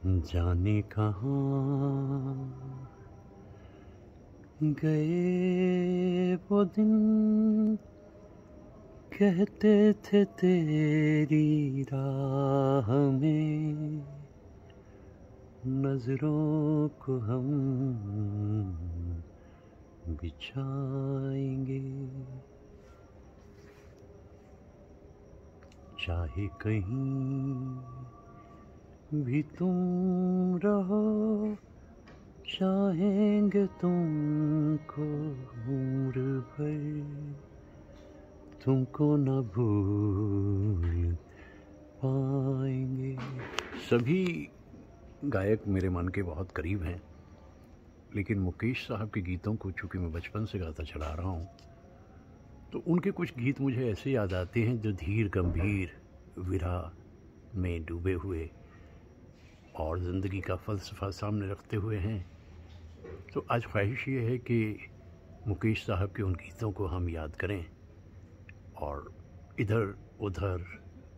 जाने कहाँ गए वो दिन, कहते थे तेरी राह में नजरों को हम बिछाएंगे। चाहे कहीं भी तुम रहो, चाहेंगे तुमको उम्र भर, तुमको न भूल पाएंगे। सभी गायक मेरे मन के बहुत करीब हैं, लेकिन मुकेश साहब के गीतों को चूँकि मैं बचपन से गाता चला रहा हूँ, तो उनके कुछ गीत मुझे ऐसे याद आते हैं जो धीर गंभीर विरह में डूबे हुए और ज़िंदगी का फ़लसफ़ा सामने रखते हुए हैं। तो आज ख्वाहिश ये है कि मुकेश साहब के उन गीतों को हम याद करें और इधर उधर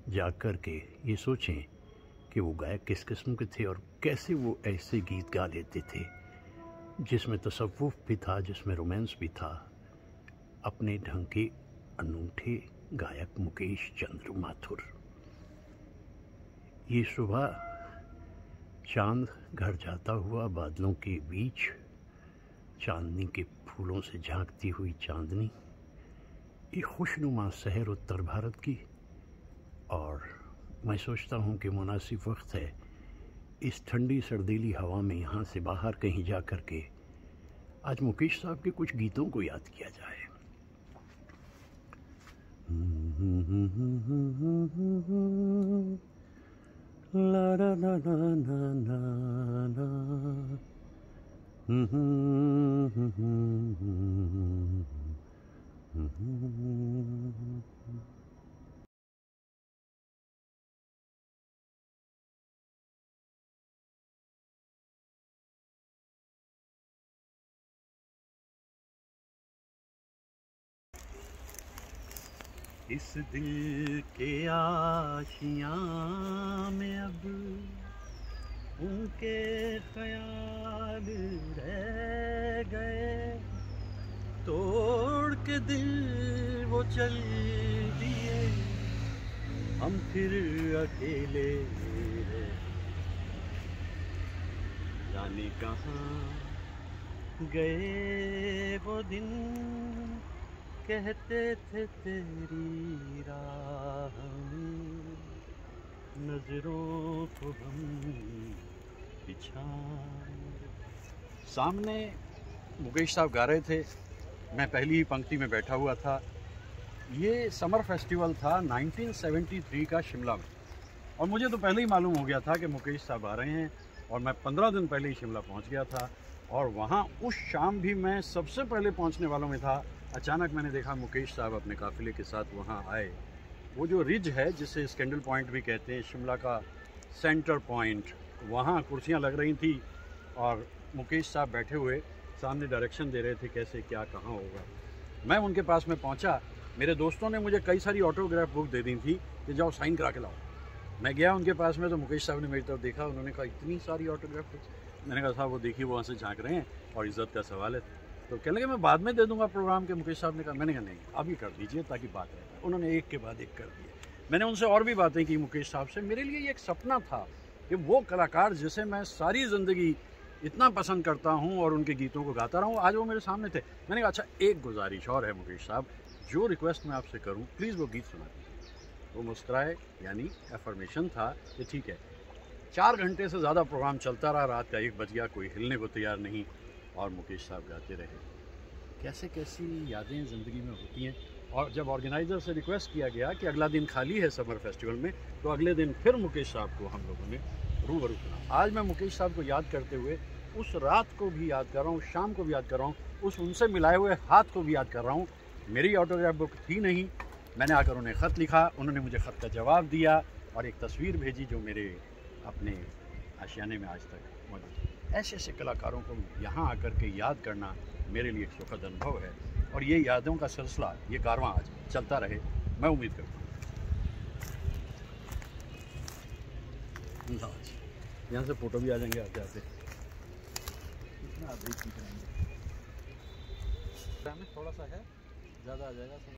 जाकर के ये सोचें कि वो गायक किस किस्म के थे और कैसे वो ऐसे गीत गा लेते थे जिसमें तसव्वुफ़ भी था, जिसमें रोमांस भी था। अपने ढंग के अनूठे गायक मुकेश चंद्र माथुर। ये सुबह चांद घर जाता हुआ बादलों के बीच, चांदनी के फूलों से झांकती हुई चांदनी, ये खुशनुमा शहर उत्तर भारत की। और मैं सोचता हूँ कि मुनासिब वक्त है इस ठंडी सर्दीली हवा में यहाँ से बाहर कहीं जा कर के आज मुकेश साहब के कुछ गीतों को याद किया जाए। ला ला ला ला ला ला इस दिल के आशियाँ में अब उनके ख्याल रह गए, तोड़ के दिल वो चल दिए, हम फिर अकेले रह। जाने कहाँ गए वो दिन, कहते थे तेरी राह में नजरों को हम बिछाएंगे। सामने मुकेश साहब गा रहे थे, मैं पहली ही पंक्ति में बैठा हुआ था। ये समर फेस्टिवल था 1973 का शिमला में, और मुझे तो पहले ही मालूम हो गया था कि मुकेश साहब आ रहे हैं, और मैं 15 दिन पहले ही शिमला पहुंच गया था। और वहाँ उस शाम भी मैं सबसे पहले पहुंचने वालों में था। अचानक मैंने देखा मुकेश साहब अपने काफ़िले के साथ वहाँ आए। वो जो रिज है जिसे स्कैंडल पॉइंट भी कहते हैं, शिमला का सेंटर पॉइंट, वहाँ कुर्सियाँ लग रही थी और मुकेश साहब बैठे हुए सामने डायरेक्शन दे रहे थे कैसे क्या कहाँ होगा। मैं उनके पास में पहुँचा। मेरे दोस्तों ने मुझे कई सारी ऑटोग्राफ बुक दे दी थी कि जाओ साइन करा के लाओ। मैं गया उनके पास में तो मुकेश साहब ने मेरी तरफ देखा, उन्होंने कहा इतनी सारी ऑटोग्राफ बुक। मैंने कहा साहब वो देखिए वहाँ से झाँक रहे हैं और इज़्ज़त का सवाल है। तो कहने लगे मैं बाद में दे दूंगा प्रोग्राम के। मुकेश साहब ने कहा, मैंने कहा नहीं अभी कर दीजिए ताकि बात रहे। उन्होंने एक के बाद एक कर दिए। मैंने उनसे और भी बातें की मुकेश साहब से। मेरे लिए ये एक सपना था कि वो कलाकार जिसे मैं सारी ज़िंदगी इतना पसंद करता हूँ और उनके गीतों को गाता रहा हूँ, आज वो मेरे सामने थे। मैंने कहा अच्छा एक गुजारिश और है मुकेश साहब, जो रिक्वेस्ट मैं आपसे करूँ प्लीज़ वो गीत सुना दीजिए। वो मुस्कुराए, यानी एफर्मेशन था कि ठीक है। 4 घंटे से ज़्यादा प्रोग्राम चलता रहा, रात का 1 बज गया, कोई हिलने को तैयार नहीं, और मुकेश साहब गाते रहे। कैसे कैसी यादें ज़िंदगी में होती हैं। और जब ऑर्गेनाइज़र से रिक्वेस्ट किया गया कि अगला दिन खाली है समर फेस्टिवल में, तो अगले दिन फिर मुकेश साहब को हम लोगों ने रूबरू सुना। आज मैं मुकेश साहब को याद करते हुए उस रात को भी याद कर रहा हूँ, शाम को भी याद कर रहा हूँ, उस उनसे मिलाए हुए हाथ को भी याद कर रहा हूँ। मेरी ऑटोग्राफ बुक थी नहीं, मैंने आकर उन्हें ख़त लिखा, उन्होंने मुझे ख़त का जवाब दिया और एक तस्वीर भेजी जो मेरे अपने आशियाने में आज तक मौजूद है। ऐसे ऐसे कलाकारों को यहाँ आकर के याद करना मेरे लिए एक सुखद अनुभव है, और ये यादों का सिलसिला, ये कारवां आज चलता रहे, मैं उम्मीद करता हूँ। यहाँ से फोटो भी आ जाएंगे आते आते। इतना अधिक खींच रहेंगे, थोड़ा सा है, ज़्यादा आ जाएगा।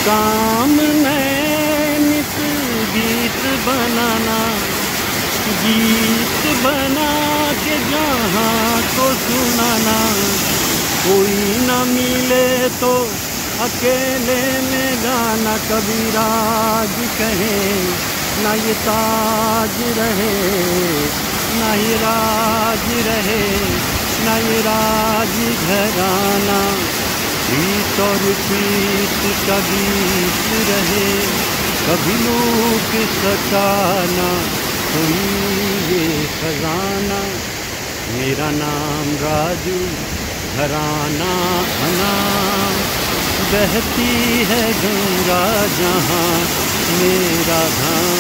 सामने नित गीत बनाना, गीत बना के जहाँ को सुनाना। कोई न मिले तो अकेले में गाना, कबीराज कहे न ये ताज रहे, न ये राज रहे, न ये राज घराना। प्रीत और प्रीत का गीत रहे, कभी लूट सकाना कोई ये खजाना। मेरा नाम राजू, घराना अनाम, बहती है गंगा जहाँ मेरा धाम।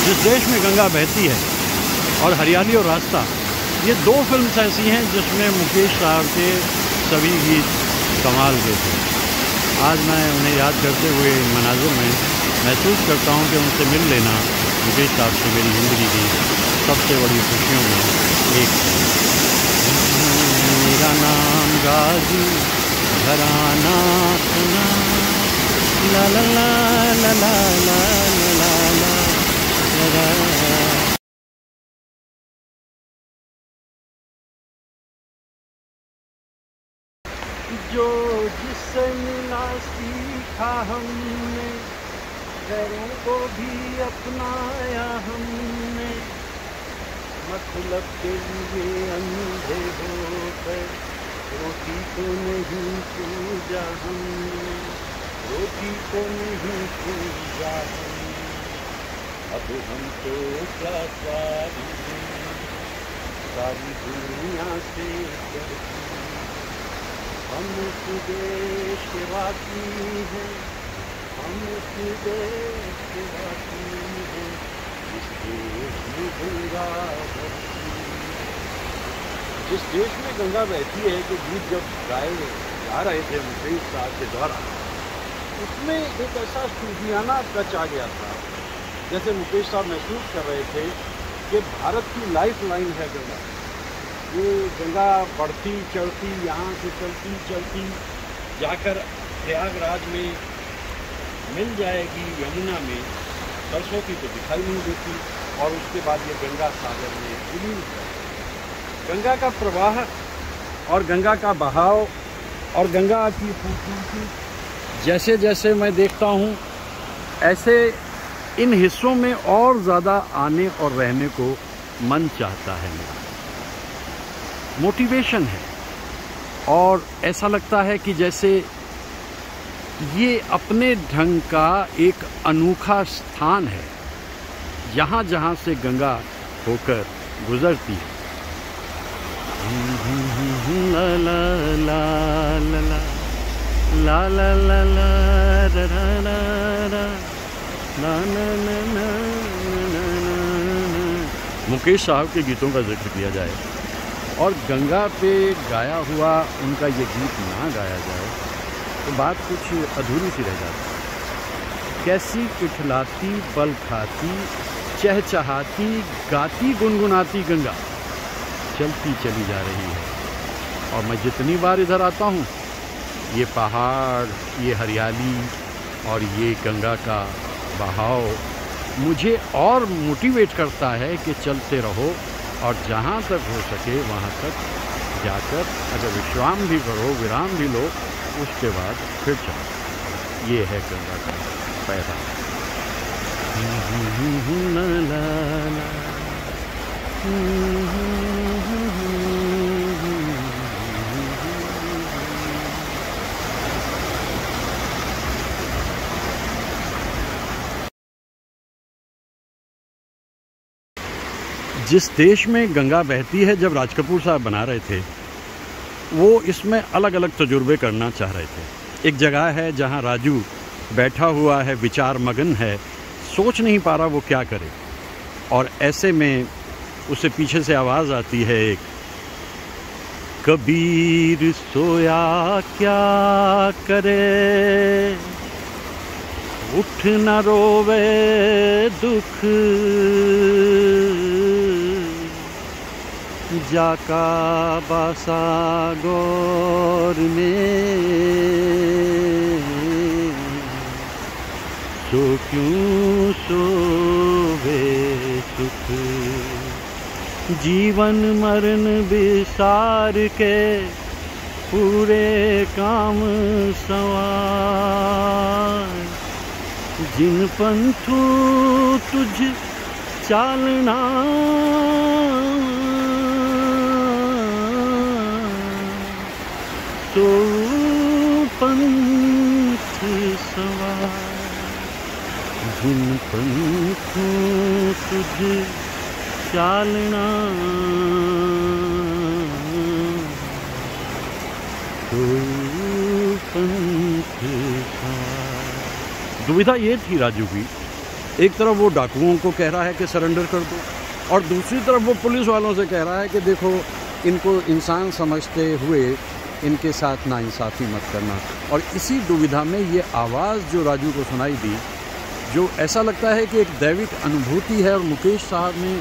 जिस देश में गंगा बहती है और हरियाली और रास्ता, ये दो फिल्म्स ऐसी हैं जिसमें मुकेश साहब के सभी गीत कमाल के थे। आज मैं उन्हें याद करते हुए मनाज़िर में महसूस करता हूँ कि उनसे मिल लेना मुकेश साहब से मेरी ज़िंदगी की सबसे बड़ी खुशियों में एक। मेरा नाम राजू, घराना सुना, ला ला ला ला ला ला ला ला ला। जो जिससे मिला सीखा हमने, घरों को भी अपनाया हमने। मतलब के लिए अंधे होकर रोटी को नहीं पूजा हमने, रोटी को नहीं पूजा हमने। अब हम तो क्या सारी दुनिया से डरती। हम उस देश के वासी हैं, हम उस देश के वासी हैं, जिस देश में गंगा बहती है। जिस देश में गंगा बहती है के गीत जब गाए जा रहे थे मुकेश साहब के द्वारा, उसमें एक ऐसा सूफियाना टच आ गया था, जैसे मुकेश साहब महसूस कर रहे थे कि भारत की लाइफ लाइन है गंगा। ये गंगा बढ़ती चढ़ती, यहाँ से चलती चलती जाकर प्रयागराज में मिल जाएगी यमुना में। सरस्वती तो दिखाई नहीं देती और उसके बाद ये गंगा सागर में विलीन हो जाएगी। गंगा का प्रवाह और गंगा का बहाव और गंगा की खूबसूरती जैसे जैसे मैं देखता हूँ, ऐसे इन हिस्सों में और ज़्यादा आने और रहने को मन चाहता है मेरा। मोटिवेशन है और ऐसा लगता है कि जैसे ये अपने ढंग का एक अनोखा स्थान है, जहाँ जहाँ से गंगा होकर गुजरती है। ला ला ला ला ला ला ला ला रा रा रा ला ला ला ला। मुकेश साहब के गीतों का जिक्र किया जाए और गंगा पे गाया हुआ उनका ये गीत ना गाया जाए तो बात कुछ अधूरी सी रह जाती। कैसी इठलाती बल खाती, चहचहाती गाती गुनगुनाती गंगा चलती चली जा रही है। और मैं जितनी बार इधर आता हूँ, ये पहाड़, ये हरियाली और ये गंगा का बहाव मुझे और मोटिवेट करता है कि चलते रहो और जहाँ तक हो सके वहाँ तक जाकर अगर विश्राम भी करो, विराम भी लो, उसके बाद फिर चलो। ये है गंगा का पैदा। जिस देश में गंगा बहती है, जब राज कपूर साहब बना रहे थे, वो इसमें अलग अलग तजुर्बे करना चाह रहे थे। एक जगह है जहाँ राजू बैठा हुआ है, विचार मगन है, सोच नहीं पा रहा वो क्या करे। और ऐसे में उसे पीछे से आवाज़ आती है एक, कबीर सोया क्या करे, उठ न रोवे दुख, जाका बासा गौर में, सो क्यों सोवे सुख, जीवन मरण विसार के पूरे काम सवार, जिन पंथू तुझ चालना, तो पंथ सवार, जिन पंथू तुझ चालना, तो पंथ सवार। दुविधा ये थी राजू की, एक तरफ वो डाकुओं को कह रहा है कि सरेंडर कर दो, और दूसरी तरफ वो पुलिस वालों से कह रहा है कि देखो इनको इंसान समझते हुए इनके साथ नाइंसाफ़ी मत करना। और इसी दुविधा में ये आवाज़ जो राजू को सुनाई दी, जो ऐसा लगता है कि एक दैविक अनुभूति है, और मुकेश साहब ने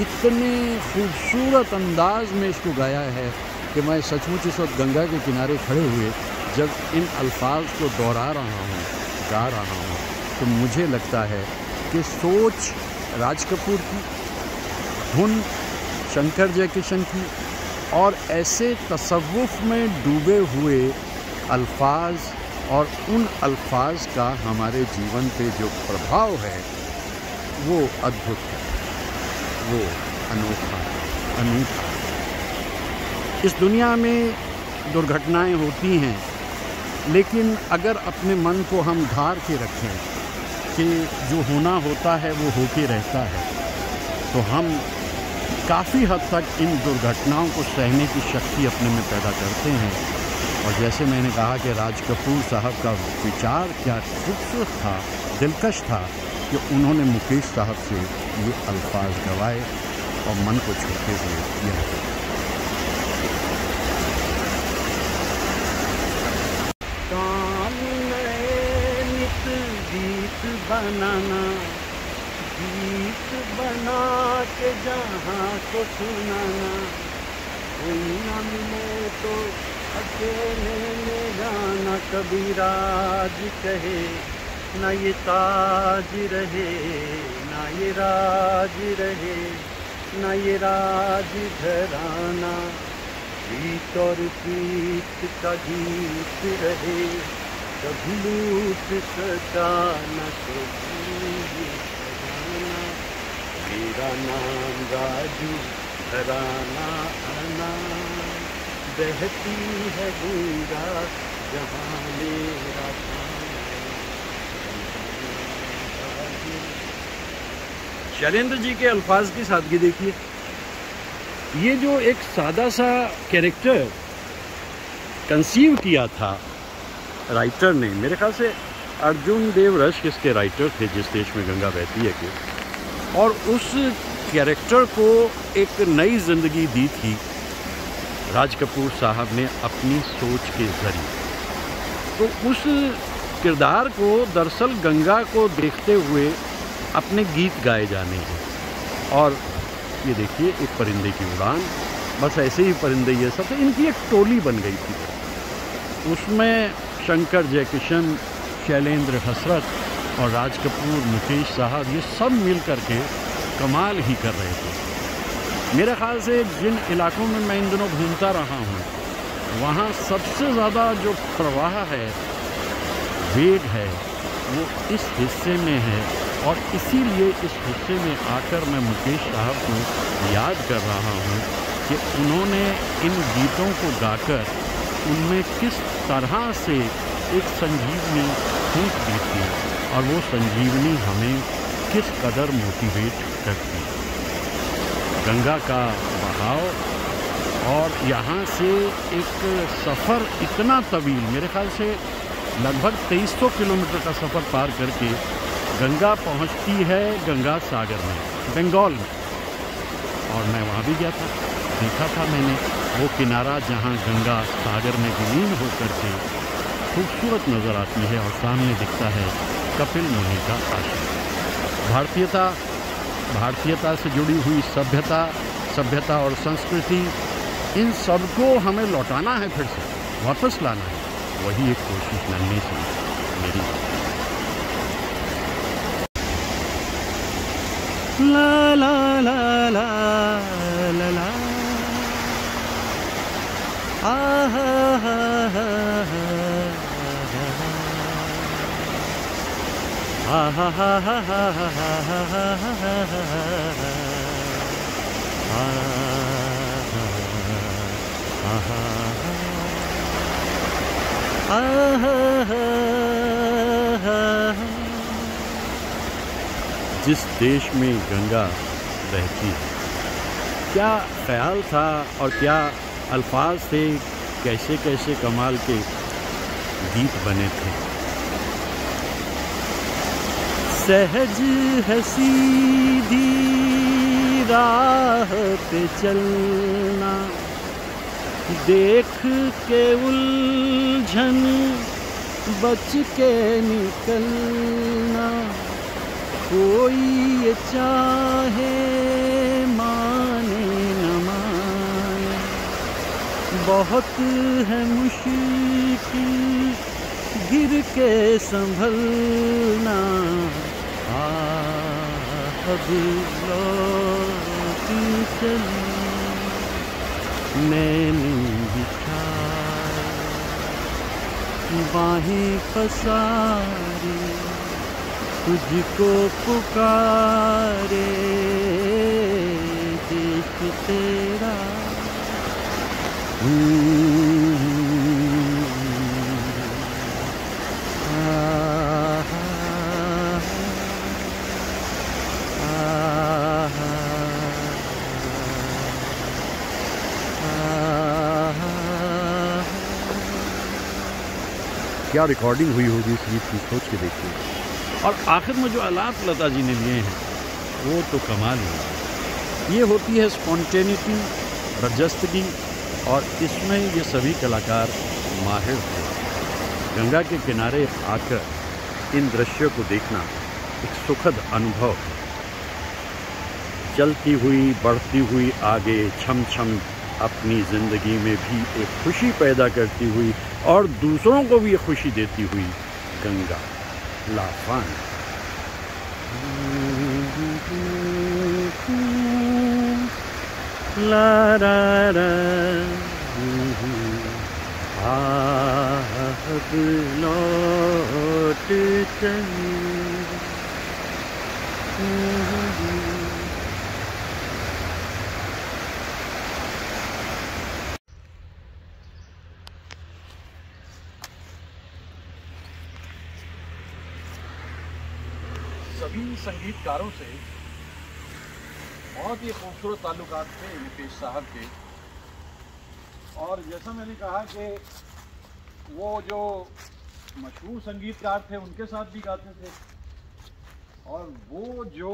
इतने खूबसूरत अंदाज में इसको गाया है कि मैं सचमुच इस वक्त गंगा के किनारे खड़े हुए जब इन अल्फाज को दोहरा रहा हूँ, गा रहा हूँ, तो मुझे लगता है कि सोच राज कपूर की, धुन शंकर जयकिशन की, और ऐसे तसव्वुफ़ में डूबे हुए अल्फाज और उन अल्फाज का हमारे जीवन पे जो प्रभाव है वो अद्भुत है, वो अनोखा अनूठा। इस दुनिया में दुर्घटनाएं होती हैं, लेकिन अगर अपने मन को हम ढार के रखें कि जो होना होता है वो होके रहता है, तो हम काफ़ी हद तक इन दुर्घटनाओं को सहने की शक्ति अपने में पैदा करते हैं। और जैसे मैंने कहा कि राज कपूर साहब का विचार क्या खूबसूरत था, दिलकश था, कि उन्होंने मुकेश साहब से ये अल्फाज गवाए और मन को छूते हुए यह काम नए नित गीत बनाना, गीत बना के जहाँ को सुनाना, कोई ना मिले तो अकेले में जाना, कभी राज कहे ना ये ताज रहे, ना ये राज रहे, ना ये राज घराना, गीत और प्रीत का गीत रहे, कभी लूट सका न सोची खजाना, मेरा नाम राजू घराना आना, बहती है गंगा जहाँ मेरा शैलेंद्र जी के अल्फाज की सादगी देखिए। ये जो एक सादा सा कैरेक्टर कंसीव किया था राइटर ने, मेरे ख्याल से अर्जुन देव रश इसके राइटर थे, जिस देश में गंगा बहती है के, और उस कैरेक्टर को एक नई ज़िंदगी दी थी राज कपूर साहब ने अपनी सोच के ज़रिए। तो उस किरदार को दरअसल गंगा को देखते हुए अपने गीत गाए जाने हैं। और ये देखिए एक परिंदे की उड़ान, बस ऐसे ही परिंदे ये सब, इनकी एक टोली बन गई थी। उसमें शंकर जयकिशन, शैलेंद्र हसरत और राज कपूर, मुकेश साहब, ये सब मिल कर के कमाल ही कर रहे थे। मेरे ख्याल से जिन इलाकों में मैं इन दिनों घूमता रहा हूँ, वहाँ सबसे ज़्यादा जो प्रवाह है, वेग है, वो इस हिस्से में है। और इसीलिए इस हिस्से में आकर मैं मुकेश साहब को याद कर रहा हूँ कि उन्होंने इन गीतों को गाकर उनमें किस तरह से एक संजीवनी फूंक दी थी, और वो संजीवनी हमें किस कदर मोटिवेट करती। गंगा का बहाव और यहाँ से एक सफ़र इतना तवील, मेरे ख्याल से लगभग 2300 किलोमीटर का सफ़र पार करके गंगा पहुंचती है गंगा सागर में, बंगाल में। और मैं वहाँ भी गया था, देखा था मैंने वो किनारा जहाँ गंगा सागर में विलीन होकर के खूबसूरत नज़र आती है और सामने दिखता है कपिल मुनि का आश्रम। भारतीयता से जुड़ी हुई सभ्यता और संस्कृति, इन सबको हमें लौटाना है, फिर से वापस लाना है। वही एक कोशिश नन्ही सी मेरी। ला ला ला ला ला ला आ हा हा हा हा जिस देश में गंगा बहती है, क्या ख्याल था और क्या अल्फाज थे, कैसे कैसे कमाल के गीत बने थे। सहज है सीधी राह पे चलना, देख के उलझन बच के निकलना, कोई ये चाहे माने न माने, बहुत है मुश्किल गिर के संभलना, अब लौट चली मैंने बिछाए बाहें पसारी, तुझको पुकारे देश तेरा। क्या रिकॉर्डिंग हुई होगी इस गीत की, सोच के देखिए। और आखिर में जो आलाप लता जी ने लिए हैं वो तो कमाल है। ये होती है स्पॉन्टेनिटी, बरजस्तगी, और इसमें ये सभी कलाकार माहिर थे। गंगा के किनारे आकर इन दृश्यों को देखना एक सुखद अनुभव है। चलती हुई, बढ़ती हुई आगे, छम छम अपनी ज़िंदगी में भी एक खुशी पैदा करती हुई और दूसरों को भी खुशी देती हुई गंगा लाफान। ला रा रा अब लौट चली। सभी संगीतकारों से बहुत ही खूबसूरत ताल्लुकात थे मुकेश साहब के। और जैसा मैंने कहा कि वो जो मशहूर संगीतकार थे उनके साथ भी गाते थे, और वो जो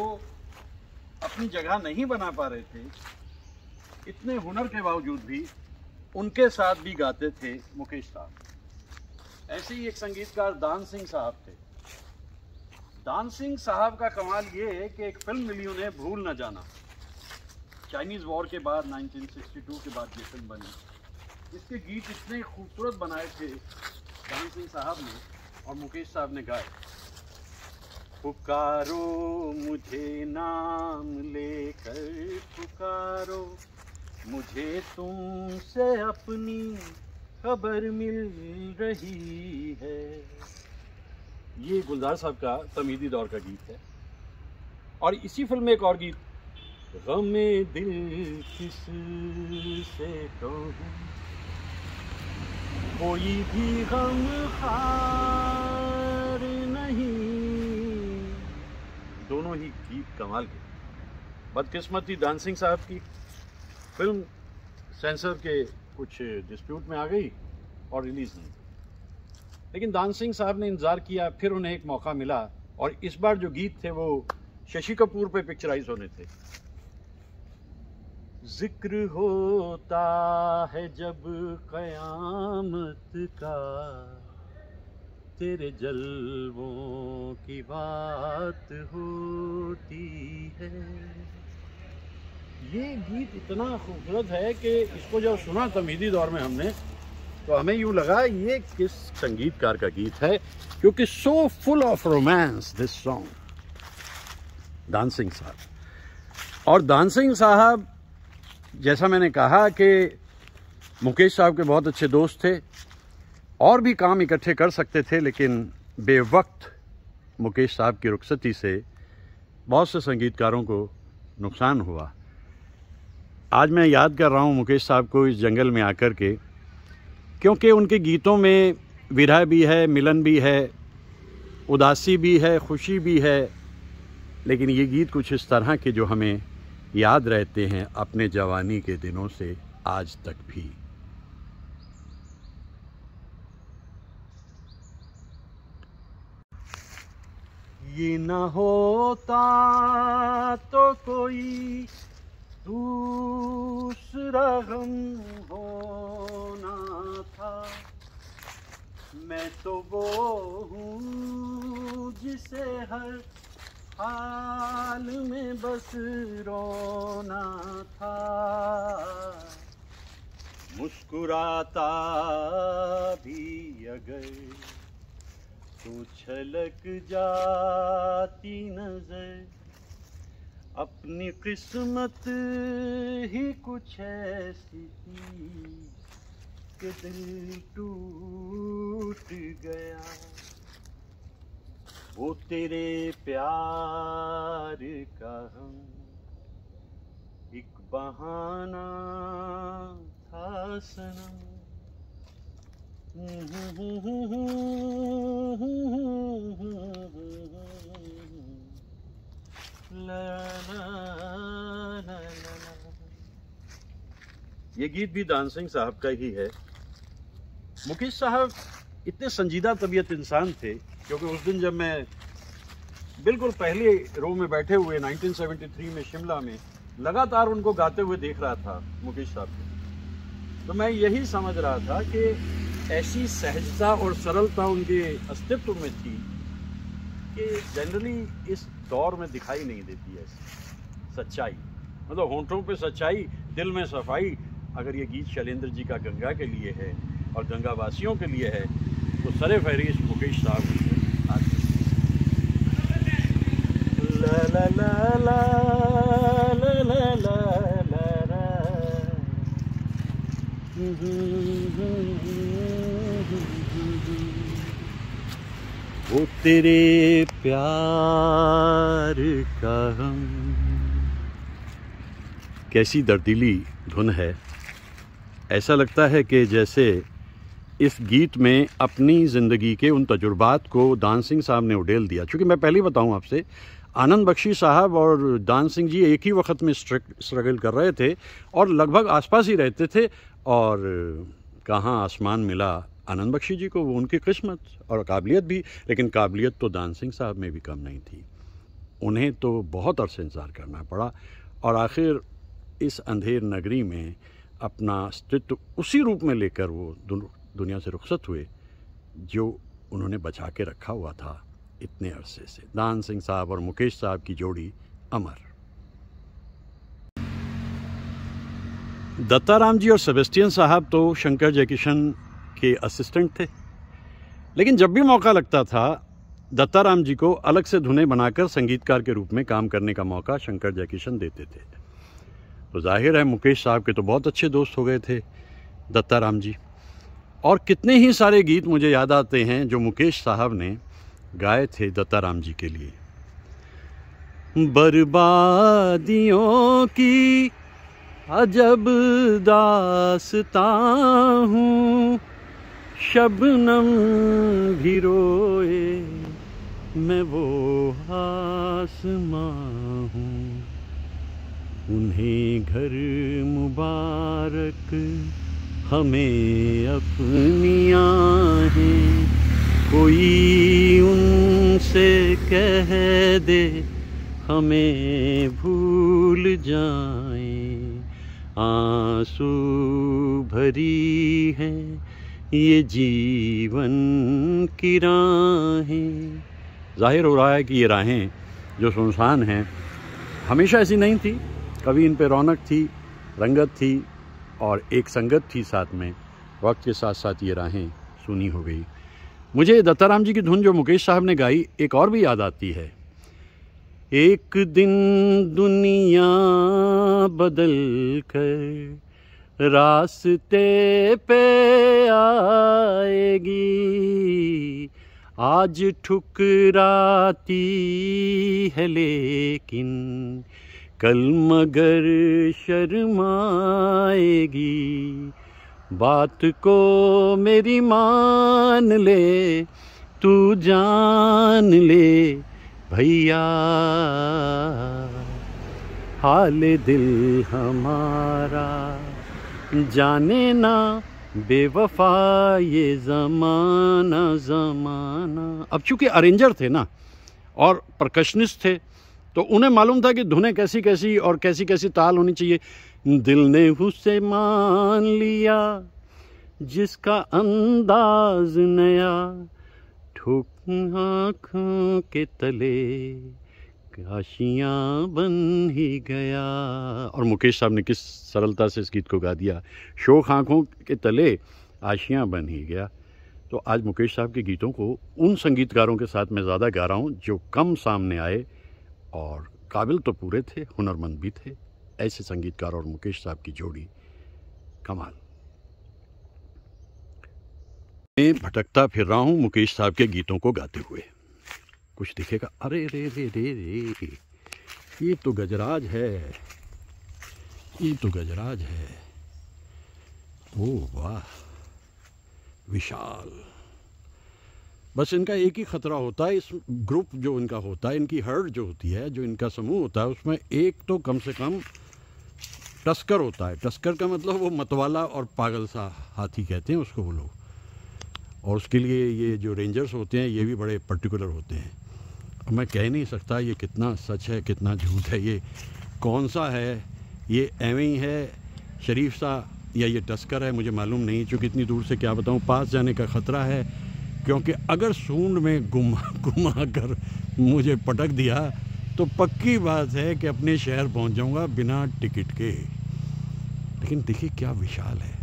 अपनी जगह नहीं बना पा रहे थे, इतने हुनर के बावजूद भी उनके साथ भी गाते थे मुकेश साहब। ऐसे ही एक संगीतकार दान सिंह साहब थे। दान सिंह साहब का कमाल ये है कि एक फिल्म मिली उन्हें, भूल न जाना। चाइनीज़ वॉर के बाद 1962 के बाद ये फिल्म बनी। इसके गीत इतने खूबसूरत बनाए थे दान सिंह साहब ने, और मुकेश साहब ने गाए। पुकारो मुझे नाम लेकर, पुकारो मुझे तुमसे अपनी खबर मिल रही है। ये गुलजार साहब का तमीदी दौर का गीत है। और इसी फिल्म में एक और गीत, गमे दिल किस से कहूं, कोई भी गम खार नहीं। दोनों ही गीत कमाल के। बदकिस्मती दान सिंह साहब की फिल्म सेंसर के कुछ डिस्प्यूट में आ गई और रिलीज नहीं। लेकिन दान सिंह साहब ने इंतज़ार किया, फिर उन्हें एक मौका मिला और इस बार जो गीत थे वो शशि कपूर पे पिक्चराइज होने थे। जिक्र होता है जब क़यामत का, तेरे जलवों की बात होती है। ये गीत इतना खूबसूरत है कि इसको जब सुना तमहीदी दौर में हमने, तो हमें यूँ लगा ये किस संगीतकार का गीत है, क्योंकि so full of romance this song. दान सिंह साहब, और दान सिंह साहब जैसा मैंने कहा कि मुकेश साहब के बहुत अच्छे दोस्त थे और भी काम इकट्ठे कर सकते थे, लेकिन बेवक्त मुकेश साहब की रुखसती से बहुत से संगीतकारों को नुकसान हुआ। आज मैं याद कर रहा हूँ मुकेश साहब को इस जंगल में आकर के, क्योंकि उनके गीतों में विरह भी है, मिलन भी है, उदासी भी है, खुशी भी है, लेकिन ये गीत कुछ इस तरह के जो हमें याद रहते हैं अपने जवानी के दिनों से आज तक भी। ये न होता तो कोई दूसरा गम होना था, मैं तो वो हूँ जिसे हर हाल में बस रोना था। मुस्कुराता भी अगर तो छलक जाती नजर, अपनी किस्मत ही कुछ ऐसी थी कि दिल टूट गया। वो तेरे प्यार का हम एक बहाना था सनम। ये गीत भी दान सिंह साहब का ही है। मुकेश साहब इतने संजीदा तबीयत इंसान थे, क्योंकि उस दिन जब मैं बिल्कुल पहले रो में बैठे हुए 1973 में शिमला में लगातार उनको गाते हुए देख रहा था मुकेश साहब को, तो मैं यही समझ रहा था कि ऐसी सहजता और सरलता उनके अस्तित्व में थी कि जनरली इस दौर में दिखाई नहीं देती है। सच्चाई, मतलब होंठों पे सच्चाई, दिल में सफाई। अगर ये गीत शैलेंद्र जी का गंगा के लिए है और गंगा वासियों के लिए है, तो सरे फहरिस्त मुकेश साहब हैं। ला ला ला ला ला ला ला ला। वो तेरे प्यार का हम। कैसी दर्दीली धुन है। ऐसा लगता है कि जैसे इस गीत में अपनी ज़िंदगी के उन तजुर्बात को दान सिंह साहब ने उड़ेल दिया। चूँकि मैं पहले बताऊं आपसे, आनंद बख्शी साहब और दान सिंह जी एक ही वक्त में स्ट्रगल कर रहे थे और लगभग आसपास ही रहते थे, और कहाँ आसमान मिला आनंद बख्शी जी को, वो उनकी किस्मत और काबिलियत भी, लेकिन काबिलियत तो दान सिंह साहब में भी कम नहीं थी। उन्हें तो बहुत अरसे इंतज़ार करना पड़ा और आखिर इस अंधेर नगरी में अपना अस्तित्व उसी रूप में लेकर वो दुनिया से रुखसत हुए जो उन्होंने बचा के रखा हुआ था इतने अरसे से। दान सिंह साहब और मुकेश साहब की जोड़ी अमर। दत्ताराम जी और सेबेस्टियन साहब तो शंकर जयकिशन के असिस्टेंट थे, लेकिन जब भी मौका लगता था दत्ताराम जी को अलग से धुनें बनाकर संगीतकार के रूप में काम करने का मौका शंकर जयकिशन देते थे। तो जाहिर है मुकेश साहब के तो बहुत अच्छे दोस्त हो गए थे दत्ताराम जी, और कितने ही सारे गीत मुझे याद आते हैं जो मुकेश साहब ने गाए थे दत्ताराम जी के लिए। बर्बादियों की अजब दास्तां हूँ, शबनम भी रोए मैं वो आसमां हूँ, उन्हें घर मुबारक हमें अपनी आहें कोई उनसे कह दे हमें भूल जाएं, आंसू भरी है ये जीवन की राहें। जाहिर हो रहा है कि ये राहें जो सुनसान हैं हमेशा ऐसी नहीं थी, कभी इन पे रौनक थी, रंगत थी और एक संगत थी साथ में। वक्त के साथ साथ ये राहें सूनी हो गई। मुझे दत्ताराम जी की धुन जो मुकेश साहब ने गाई एक और भी याद आती है। एक दिन दुनिया बदल कर रास्ते पे आएगी, आज ठुकराती है लेकिन कल मगर शर्माएगी। बात को मेरी मान ले, तू जान ले भैया, हाल दिल हमारा जाने ना बेवफा ये ज़माना ज़माना। अब चूँकि अरेंजर थे ना और परकशनिस्ट थे तो उन्हें मालूम था कि धुनें कैसी कैसी और कैसी कैसी ताल होनी चाहिए। दिल ने उसे मान लिया जिसका अंदाज नया, ठोक आँखों के तले काशियाँ बन ही गया। और मुकेश साहब ने किस सरलता से इस गीत को गा दिया, शोक आँखों के तले आशियाँ बन ही गया। तो आज मुकेश साहब के गीतों को उन संगीतकारों के साथ मैं ज़्यादा गा रहा हूँ जो कम सामने आए और काबिल तो पूरे थे, हुनरमंद भी थे। ऐसे संगीतकार और मुकेश साहब की जोड़ी कमाल। मैं भटकता फिर रहा हूँ मुकेश साहब के गीतों को गाते हुए। कुछ दिखेगा, अरे रे रे रे रे, ये तो गजराज है, ये तो गजराज है। ओह वाह, विशाल। बस इनका एक ही ख़तरा होता है, इस ग्रुप जो इनका होता है, इनकी हर्ड जो होती है, जो इनका समूह होता है, उसमें एक तो कम से कम टस्कर होता है। टस्कर का मतलब वो मतवाला और पागल सा हाथी कहते हैं उसको वो लोग। और उसके लिए ये जो रेंजर्स होते हैं ये भी बड़े पर्टिकुलर होते हैं। अब मैं कह नहीं सकता ये कितना सच है कितना झूठ है, ये कौन सा है, ये एवं ही है शरीफ सा या ये टस्कर है, मुझे मालूम नहीं। चूँकि इतनी दूर से क्या बताऊँ, पास जाने का ख़तरा है, क्योंकि अगर सूंड में घुमा कर मुझे पटक दिया तो पक्की बात है कि अपने शहर पहुंच जाऊंगा बिना टिकट के। लेकिन देखिए क्या विशाल है,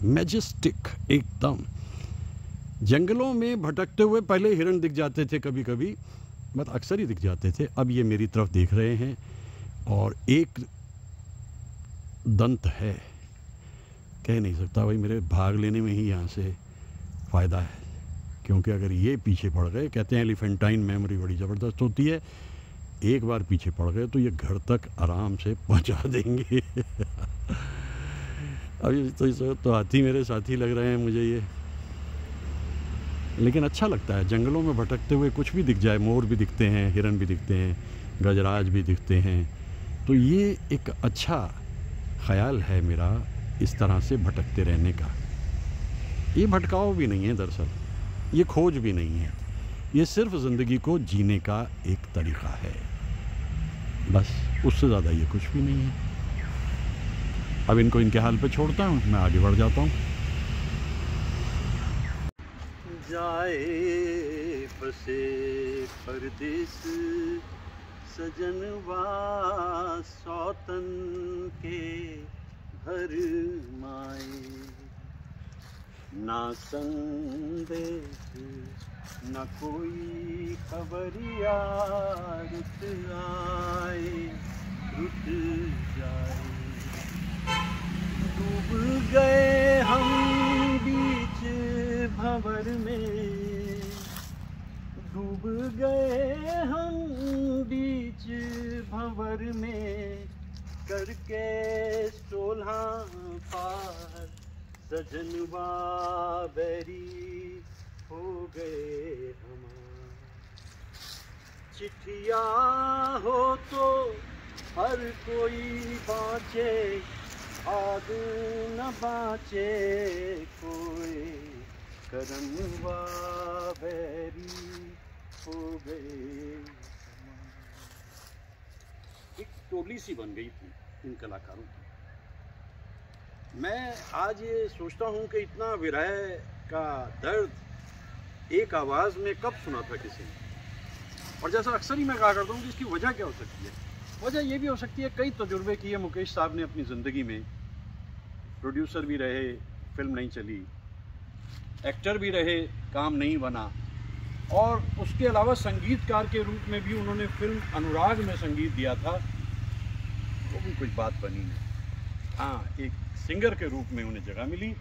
मैजेस्टिक एकदम। जंगलों में भटकते हुए पहले हिरण दिख जाते थे, कभी कभी बस अक्सर ही दिख जाते थे। अब ये मेरी तरफ देख रहे हैं और एक दंत है, कह नहीं सकता भाई, मेरे भाग लेने में ही यहाँ से फ़ायदा है। क्योंकि अगर ये पीछे पड़ गए, कहते हैं एलिफेंटाइन मेमोरी बड़ी ज़बरदस्त होती है, एक बार पीछे पड़ गए तो ये घर तक आराम से पहुंचा देंगे। अभी तो हाथी मेरे साथी लग रहे हैं मुझे ये, लेकिन अच्छा लगता है जंगलों में भटकते हुए। कुछ भी दिख जाए, मोर भी दिखते हैं, हिरन भी दिखते हैं, गजराज भी दिखते हैं, तो ये एक अच्छा ख्याल है मेरा इस तरह से भटकते रहने का। ये भटकाव भी नहीं है दरअसल, ये खोज भी नहीं है, ये सिर्फ ज़िंदगी को जीने का एक तरीक़ा है, बस उससे ज़्यादा ये कुछ भी नहीं है। अब इनको इनके हाल पे छोड़ता हूँ, मैं आगे बढ़ जाता हूँ। जाए बसे परदेस सजनवा सौतन के घर माए, ना संदेश न कोई खबरिया, रुत आए रुत जाए। डूब गए हम बीच भंवर में, डूब गए हम बीच भंवर में, करके 16 पार सजनवा बैरी हो गए हमार। चिट्ठिया हो तो हर कोई बाँचे, आग न बाँचे कोई, करनवा बैरी हो गए। एक टोली सी बन गई थी इन कलाकारों की। मैं आज ये सोचता हूँ कि इतना विरह का दर्द एक आवाज़ में कब सुना था किसी ने। और जैसा अक्सर ही मैं कहा करता हूँ कि इसकी वजह क्या हो सकती है। वजह ये भी हो सकती है, कई तजुर्बे किए मुकेश साहब ने अपनी ज़िंदगी में। प्रोड्यूसर भी रहे, फिल्म नहीं चली, एक्टर भी रहे, काम नहीं बना, और उसके अलावा संगीतकार के रूप में भी उन्होंने फिल्म अनुराग में संगीत दिया था, वो भी कुछ बात बनी नहीं। हाँ, एक सिंगर के रूप में उन्हें जगह मिली।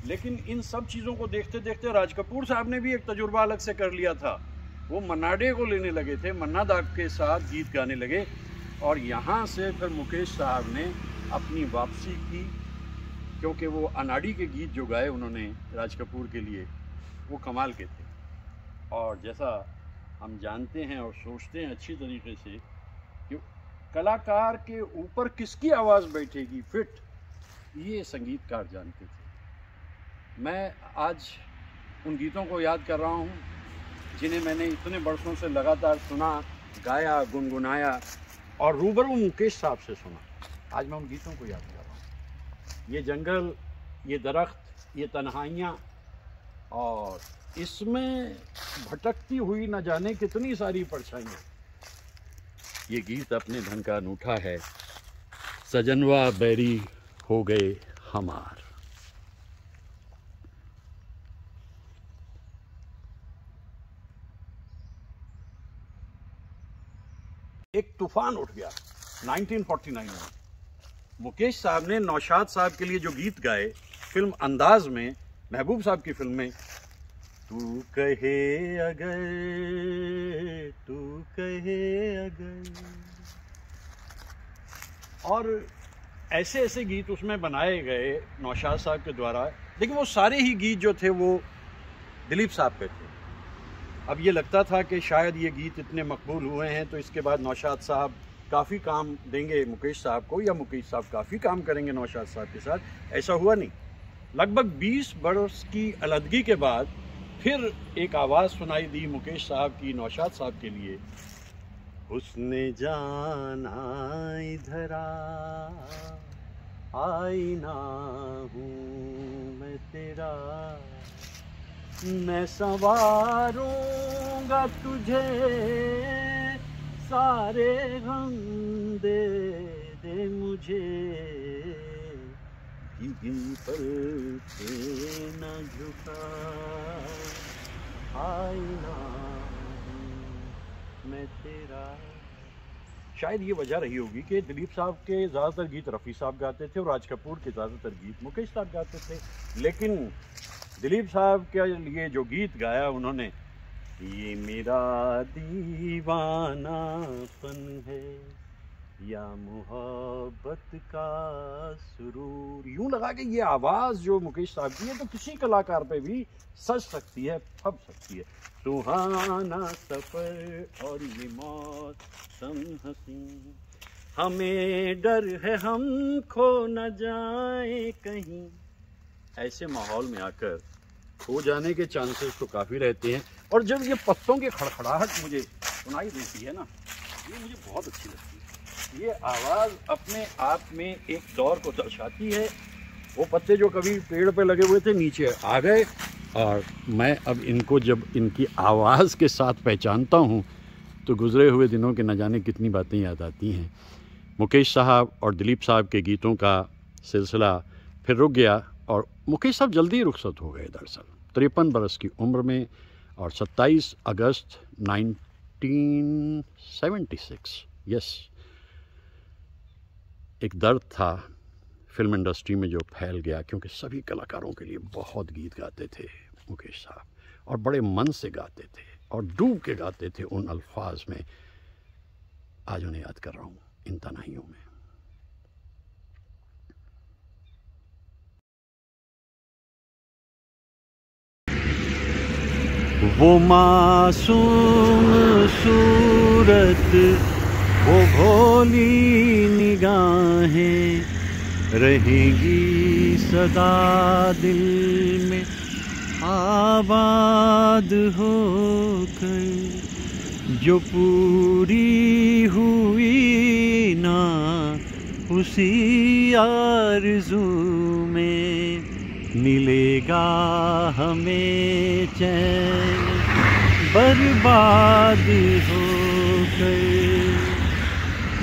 लेकिन इन सब चीज़ों को देखते देखते राज कपूर साहब ने भी एक तजुर्बा अलग से कर लिया था। वो मन्ना डे को लेने लगे थे, मन्ना दा के साथ गीत गाने लगे, और यहाँ से फिर मुकेश साहब ने अपनी वापसी की, क्योंकि वो अनाड़ी के गीत जो गाए उन्होंने राज कपूर के लिए, वो कमाल के थे। और जैसा हम जानते हैं और सोचते हैं अच्छी तरीके से कि कलाकार के ऊपर किसकी आवाज़ बैठेगी फिट, ये संगीतकार जानते थे। मैं आज उन गीतों को याद कर रहा हूँ जिन्हें मैंने इतने बरसों से लगातार सुना, गाया, गुनगुनाया और रूबरू मुकेश साहब से सुना। आज मैं उन गीतों को याद कर रहा हूँ। ये जंगल, ये दरख्त, ये तन्हाइयाँ, और इसमें भटकती हुई न जाने कितनी सारी परछाइयाँ। ये गीत अपने ढंग का अनूठा है। सजनवा बैरी हो गए हमार। एक तूफान उठ गया 1949 में। मुकेश साहब ने नौशाद साहब के लिए जो गीत गाए फिल्म अंदाज में, महबूब साहब की फिल्म में, तू कहे अगर, तू कहे अगर, और ऐसे ऐसे गीत उसमें बनाए गए नौशाद साहब के द्वारा। लेकिन वो सारे ही गीत जो थे वो दिलीप साहब के थे। अब ये लगता था कि शायद ये गीत इतने मकबूल हुए हैं तो इसके बाद नौशाद साहब काफ़ी काम देंगे मुकेश साहब को, या मुकेश साहब काफ़ी काम करेंगे नौशाद साहब के साथ। ऐसा हुआ नहीं। लगभग 20 बरस की अलहदगी के बाद फिर एक आवाज़ सुनाई दी मुकेश साहब की नौशाद साहब के लिए। उसने जाना इधर आईना हूँ मैं तेरा, मैं संवारूंगा तुझे, सारे गम दे दे मुझे, भीगी पल से न झुका आईना मैं तेरा। शायद ये वजह रही होगी कि दिलीप साहब के ज़्यादातर गीत रफ़ी साहब गाते थे और राज कपूर के ज़्यादातर गीत मुकेश साहब गाते थे। लेकिन दिलीप साहब के लिए जो गीत गाया उन्होंने, ये मेरा दीवानापन है या मोहब्बत का सुरूर, यूं लगा कि ये आवाज़ जो मुकेश साहब की है तो किसी कलाकार पे भी सज सकती है, फब सकती है। सुहाना सफ़र और ये मौसम हसीन, हमें डर है हम खो न जाए कहीं। ऐसे माहौल में आकर खो जाने के चांसेस तो काफ़ी रहते हैं। और जब ये पत्तों की खड़खड़ाहट मुझे सुनाई देती है ना, ये मुझे बहुत अच्छी लगती है। ये आवाज़ अपने आप में एक दौर को दर्शाती है। वो पत्ते जो कभी पेड़ पे लगे हुए थे नीचे आ गए, और मैं अब इनको जब इनकी आवाज़ के साथ पहचानता हूँ तो गुज़रे हुए दिनों के न जाने कितनी बातें याद आती हैं। मुकेश साहब और दिलीप साहब के गीतों का सिलसिला फिर रुक गया, और मुकेश साहब जल्दी ही रुखसत हो गए दरअसल 53 बरस की उम्र में, और 27 अगस्त 1976। यस, एक दर्द था फिल्म इंडस्ट्री में जो फैल गया, क्योंकि सभी कलाकारों के लिए बहुत गीत गाते थे मुकेश साहब, और बड़े मन से गाते थे और डूब के गाते थे उन अल्फाज में। आज उन्हें याद कर रहा हूँ इन तन्हाइयों में। वो मासूम सूरत, वो भोली निगाहें रहेंगी सदा दिल में आबाद होकर जो पूरी हुई ना, उसी आरज़ू में मिलेगा हमें चैन। बर्बाद होकर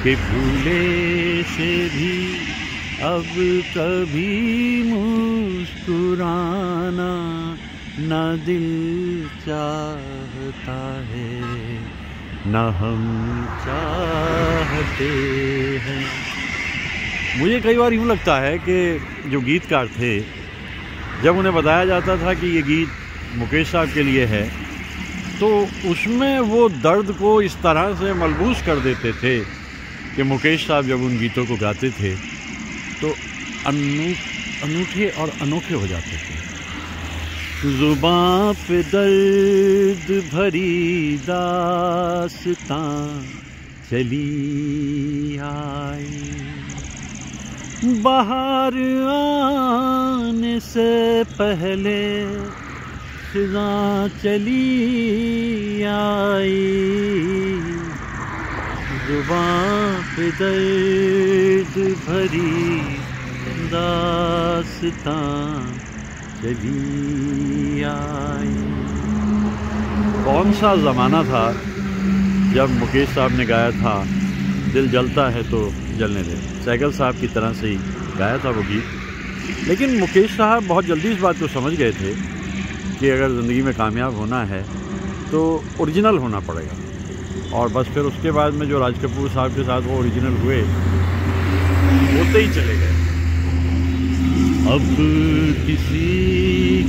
के भूले से भी अब कभी मुस्कुराना न दिल चाहता है, न हम चाहते हैं। मुझे कई बार यूँ लगता है कि जो गीतकार थे, जब उन्हें बताया जाता था कि ये गीत मुकेश साहब के लिए है, तो उसमें वो दर्द को इस तरह से मलबूस कर देते थे कि मुकेश साहब जब उन गीतों को गाते थे तो अनूठे और अनोखे हो जाते थे। ज़ुबां पे दर्द भरी दास्तां चली आई, बाहर आने से पहले ख़िज़ां चली आई। ज़ुबां पे दर्द भरी दास्तां चली आई। कौन सा ज़माना था जब मुकेश साहब ने गाया था दिल जलता है तो जलने दे। सैगल साहब की तरह से ही गाया था वो गीत। लेकिन मुकेश साहब बहुत जल्दी इस बात को समझ गए थे कि अगर ज़िंदगी में कामयाब होना है तो ओरिजिनल होना पड़ेगा। और बस फिर उसके बाद में जो राज कपूर साहब के साथ वो ओरिजिनल हुए, होते ही चले गए। अब किसी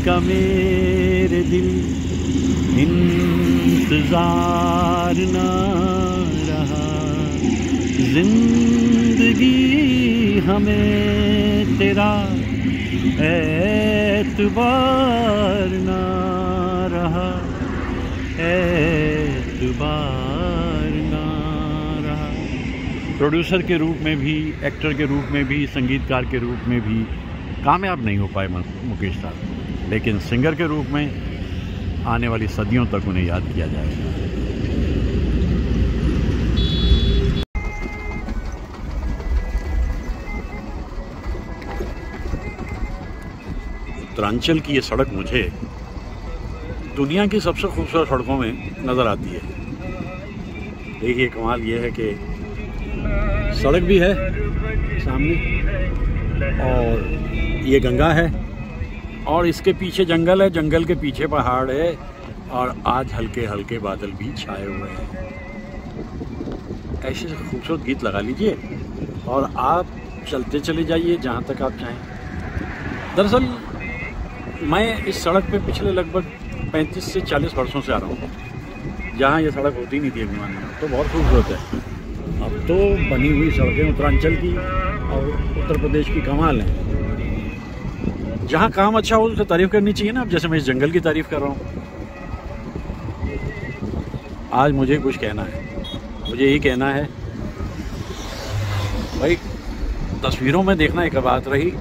का मेरे दिल इंतज़ार ना रहा, जिंदगी हमें तेरा एतबार ना रहा, एतबार ना रहा। प्रोड्यूसर के रूप में भी, एक्टर के रूप में भी, संगीतकार के रूप में भी कामयाब नहीं हो पाए मुकेश साहब, लेकिन सिंगर के रूप में आने वाली सदियों तक उन्हें याद किया जाएगा। उत्तरांचल की ये सड़क मुझे दुनिया की सबसे खूबसूरत सड़कों में नज़र आती है। देखिए कमाल ये है कि सड़क भी है सामने और ये गंगा है और इसके पीछे जंगल है, जंगल के पीछे पहाड़ है और आज हल्के हल्के बादल भी छाए हुए हैं। ऐसे खूबसूरत गीत लगा लीजिए और आप चलते चले जाइए जहाँ तक आप चाहें। दरअसल मैं इस सड़क पे पिछले लगभग 35 से 40 वर्षों से आ रहा हूँ। जहाँ ये सड़क होती नहीं थी अभिमान में, तो बहुत खूबसूरत है। अब तो बनी हुई सड़कें उत्तरांचल की और उत्तर प्रदेश की कमाल हैं। जहाँ काम अच्छा हो उसकी तारीफ़ करनी चाहिए ना। अब जैसे मैं इस जंगल की तारीफ़ कर रहा हूँ। आज मुझे कुछ कहना है, मुझे यही कहना है भाई, तस्वीरों में देखना एक बात रही,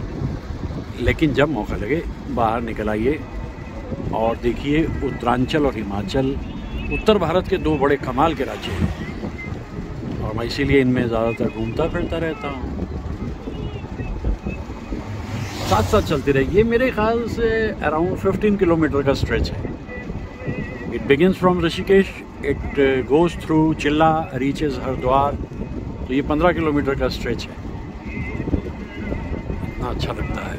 लेकिन जब मौका लगे बाहर निकल आइए और देखिए उत्तरांचल और हिमाचल उत्तर भारत के दो बड़े कमाल के राज्य हैं और मैं इसीलिए इनमें ज़्यादातर घूमता फिरता रहता हूँ। साथ साथ चलती रही। ये मेरे ख्याल से अराउंड 15 किलोमीटर का स्ट्रेच है। It begins from Rishikesh, it goes through चिल्ला, रीचेज हरिद्वार। तो ये 15 किलोमीटर का स्ट्रेच है। इतना अच्छा लगता है,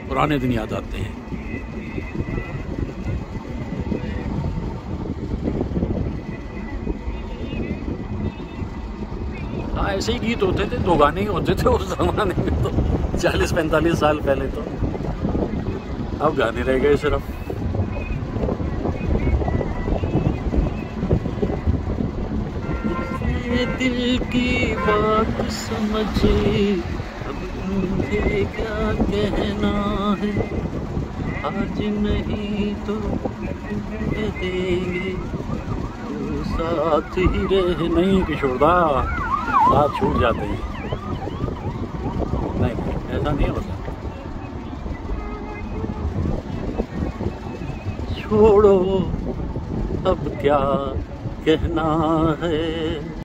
पुराने दिन याद आते हैं। हाँ, ऐसे ही गीत होते थे, दो गाने ही होते थे उस जमाने में तो 40-45 साल पहले। तो अब गाने रह गए सिर्फ। दिल की बात समझे, अब मुझे क्या कहना है, आज नहीं तो कह देंगे तो साथ ही रह। नहीं किशोरदा, साथ छूट जाते हैं। नहीं, ऐसा नहीं होता। छोड़ो अब क्या कहना है।